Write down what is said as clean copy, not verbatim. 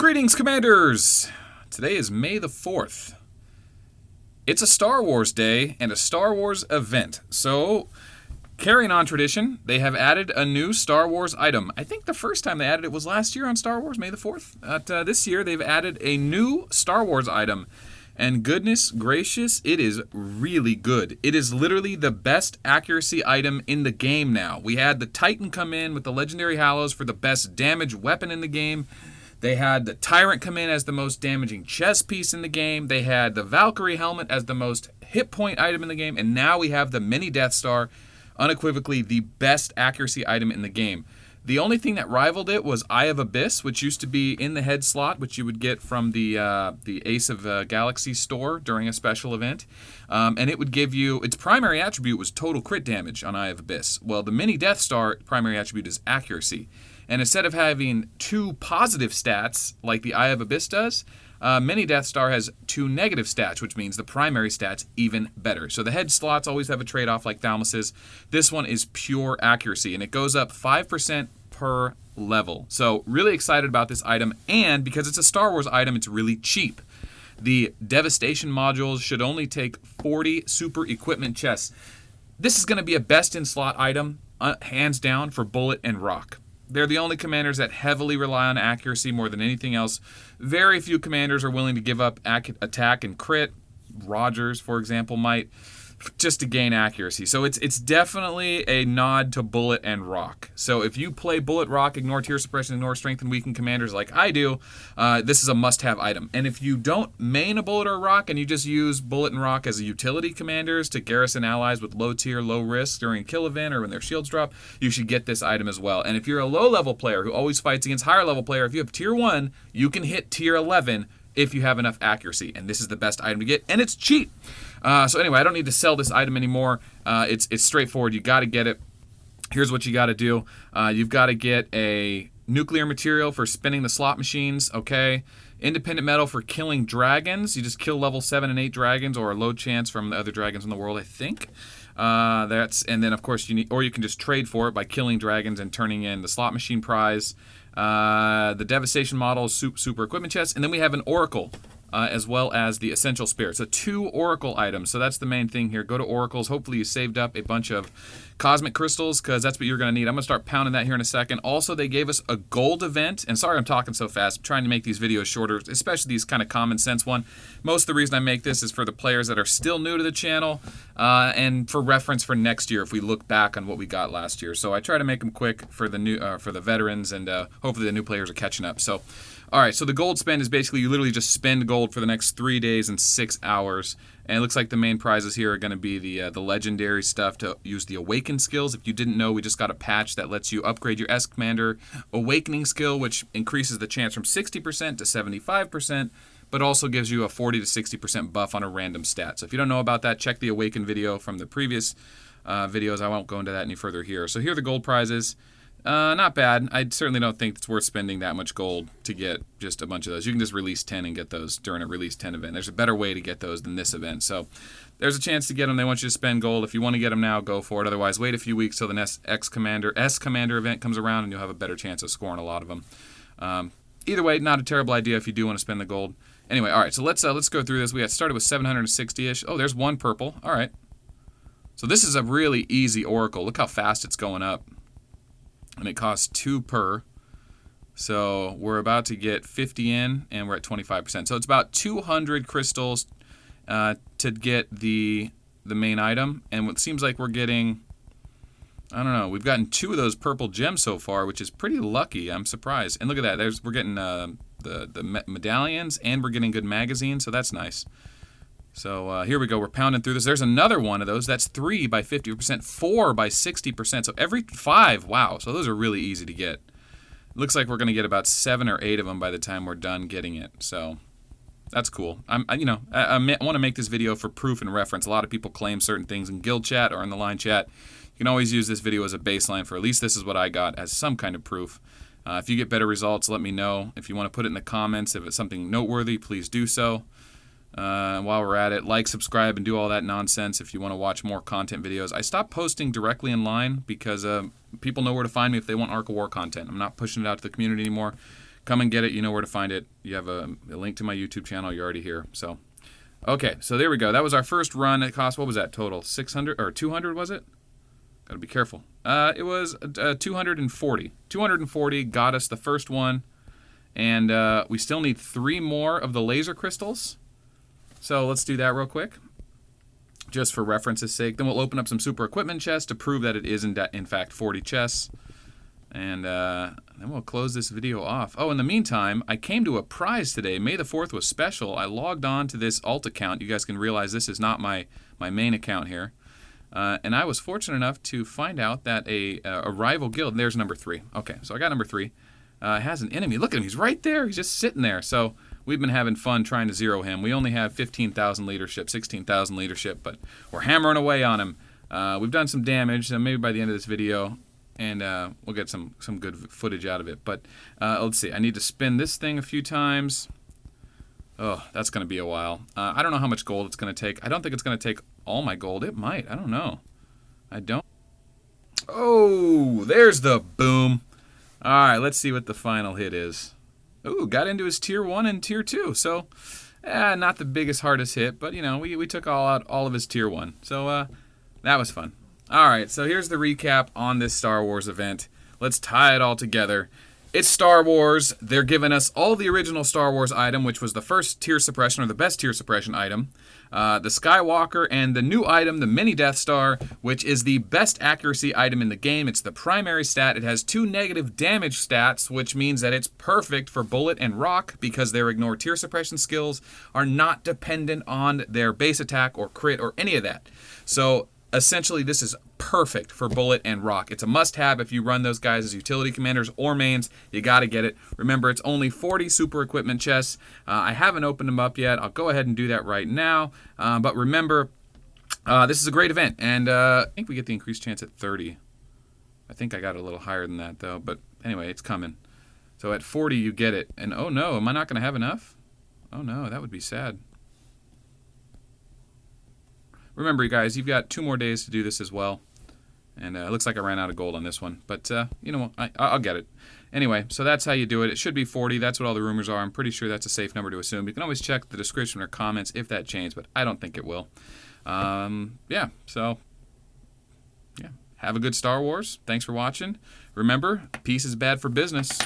Greetings, Commanders! Today is May the 4th. It's a Star Wars day and a Star Wars event. So, carrying on tradition, they have added a new Star Wars item. I think the first time they added it was last year on Star Wars, May the 4th. This year, they've added a new Star Wars item. And goodness gracious, it is really good. It is literally the best accuracy item in the game now. We had the Titan come in with the Legendary Hallows for the best damage weapon in the game. They had the Tyrant come in as the most damaging chest piece in the game. They had the Valkyrie helmet as the most hit point item in the game. And now we have the Mini Death Star, unequivocally the best accuracy item in the game. The only thing that rivaled it was Eye of Abyss, which used to be in the head slot, which you would get from the Ace of Galaxy store during a special event. And it would give you, its primary attribute was total crit damage on Eye of Abyss. Well, the Mini Death Star primary attribute is accuracy. And instead of having two positive stats like the Eye of Abyss does, Mini Death Star has two negative stats, which means the primary stat's even better. So the head slots always have a trade-off like Thalmus's. This one is pure accuracy, and it goes up 5% per level. So really excited about this item, and because it's a Star Wars item, it's really cheap. The Devastation modules should only take 40 super equipment chests. This is going to be a best-in-slot item, hands down, for Bullet and Rock. They're the only commanders that heavily rely on accuracy more than anything else. Very few commanders are willing to give up attack and crit. Rogers, for example, might, just to gain accuracy. So it's definitely a nod to Bullet and Rock. So if you play Bullet, Rock, ignore Tier Suppression, ignore Strength and Weaken commanders like I do, this is a must-have item. And if you don't main a Bullet or Rock and you just use Bullet and Rock as a utility commanders to garrison allies with low tier, low risk during a kill event or when their shields drop, you should get this item as well. And if you're a low-level player who always fights against higher-level player, if you have Tier 1, you can hit Tier 11 if you have enough accuracy. And this is the best item to get, and it's cheap. So anyway, I don't need to sell this item anymore. It's straightforward. You got to get it. Here's what you got to do. You've got to get a nuclear material for spinning the slot machines, okay? Independent metal for killing dragons. You just kill level 7 and 8 dragons, or a low chance from the other dragons in the world, I think. And then of course you need, or you can just trade for it by killing dragons and turning in the slot machine prize. The Devastation model, super equipment chest, and then we have an Oracle. As well as the Essential Spirit. So 2 Oracle items. So that's the main thing here. Go to Oracles. Hopefully you saved up a bunch of Cosmic Crystals, because that's what you're going to need. I'm going to start pounding that here in a second. Also, they gave us a gold event. And sorry I'm talking so fast. I'm trying to make these videos shorter, especially these kind of common sense one. Most of the reason I make this is for the players that are still new to the channel, and for reference for next year if we look back on what we got last year. So I try to make them quick for the new, for the veterans, and hopefully the new players are catching up. So, all right, so the gold spend is basically you literally just spend gold for the next 3 days and 6 hours. And it looks like the main prizes here are going to be the legendary stuff to use the Awaken skills. If you didn't know, we just got a patch that lets you upgrade your S-Commander Awakening skill, which increases the chance from 60% to 75%, but also gives you a 40 to 60% buff on a random stat. So if you don't know about that, check the Awaken video from the previous videos. I won't go into that any further here. So here are the gold prizes. Not bad. I certainly don't think it's worth spending that much gold to get just a bunch of those. You can just release 10 and get those during a release 10 event. There's a better way to get those than this event. So there's a chance to get them. They want you to spend gold. If you want to get them now, go for it. Otherwise, wait a few weeks till the next S-Commander event comes around, and you'll have a better chance of scoring a lot of them. Either way, not a terrible idea if you do want to spend the gold. Anyway, all right, so let's go through this. We got started with 760-ish. Oh, there's one purple. All right. So this is a really easy Oracle. Look how fast it's going up. And it costs 2 per. So we're about to get 50 in, and we're at 25%. So it's about 200 crystals to get the main item. And it seems like we're getting, I don't know, we've gotten 2 of those purple gems so far, which is pretty lucky. I'm surprised. And look at that. We're getting the medallions, and we're getting good magazines, so that's nice. So here we go. We're pounding through this. There's another one of those. That's 3 by 50%, 4 by 60%. So every 5. Wow. So those are really easy to get. Looks like we're going to get about 7 or 8 of them by the time we're done getting it. So that's cool. I want to make this video for proof and reference. A lot of people claim certain things in guild chat or in the line chat. You can always use this video as a baseline for at least this is what I got as some kind of proof. If you get better results, let me know. If you want to put it in the comments, if it's something noteworthy, please do so. While we're at it, like, subscribe, and do all that nonsense if you want to watch more content videos. I stopped posting directly in line because people know where to find me if they want Arc of War content. I'm not pushing it out to the community anymore come and get it. You know where to find it. You have a link to my YouTube channel. You're already here. So, okay, so there we go. That was our first run. It cost, what was that total? 600 or 200 was it? Got to be careful. It was 240. 240 got us the first one. And we still need 3 more of the laser crystals. So let's do that real quick, just for reference's sake. Then we'll open up some super equipment chests to prove that it is in fact 40 chests. And then we'll close this video off. Oh, in the meantime, I came to a prize today. May the 4th was special. I logged on to this alt account. You guys can realize this is not my main account here. And I was fortunate enough to find out that a rival guild, there's number 3. Okay, so I got number 3. Has an enemy. Look at him. He's right there. He's just sitting there. So we've been having fun trying to zero him. We only have 15,000 leadership, 16,000 leadership, but we're hammering away on him. We've done some damage, so maybe by the end of this video, and we'll get some good footage out of it. But let's see. I need to spin this thing a few times. Oh, that's going to be a while. I don't know how much gold it's going to take. I don't think it's going to take all my gold. It might. I don't know. I don't. Oh, there's the boom. All right, let's see what the final hit is. Ooh, got into his tier 1 and tier 2. So, not the biggest, hardest hit, but, you know, we took all of his tier 1. So, that was fun. All right, so here's the recap on this Star Wars event. Let's tie it all together. It's Star Wars. They're giving us all the original Star Wars item, which was the first tier suppression, or the best tier suppression item. The Skywalker, and the new item, the Mini Death Star, which is the best accuracy item in the game. It's the primary stat. It has 2 negative damage stats, which means that it's perfect for bullet and rock, because their ignore tier suppression skills are not dependent on their base attack or crit or any of that. So essentially, this is perfect for bullet and rock. It's a must-have if you run those guys as utility commanders or mains. You got to get it. Remember, it's only 40 super equipment chests. I haven't opened them up yet. I'll go ahead and do that right now. But remember, this is a great event, and I think we get the increased chance at 30. I think I got it a little higher than that, though. But anyway, it's coming. So at 40, you get it. And oh no, am I not going to have enough? Oh no, that would be sad. Remember, you guys, you've got 2 more days to do this as well. And it looks like I ran out of gold on this one. But, you know, I'll get it. Anyway, so that's how you do it. It should be 40. That's what all the rumors are. I'm pretty sure that's a safe number to assume. You can always check the description or comments if that changed, but I don't think it will. Yeah, so, yeah. Have a good Star Wars. Thanks for watching. Remember, peace is bad for business.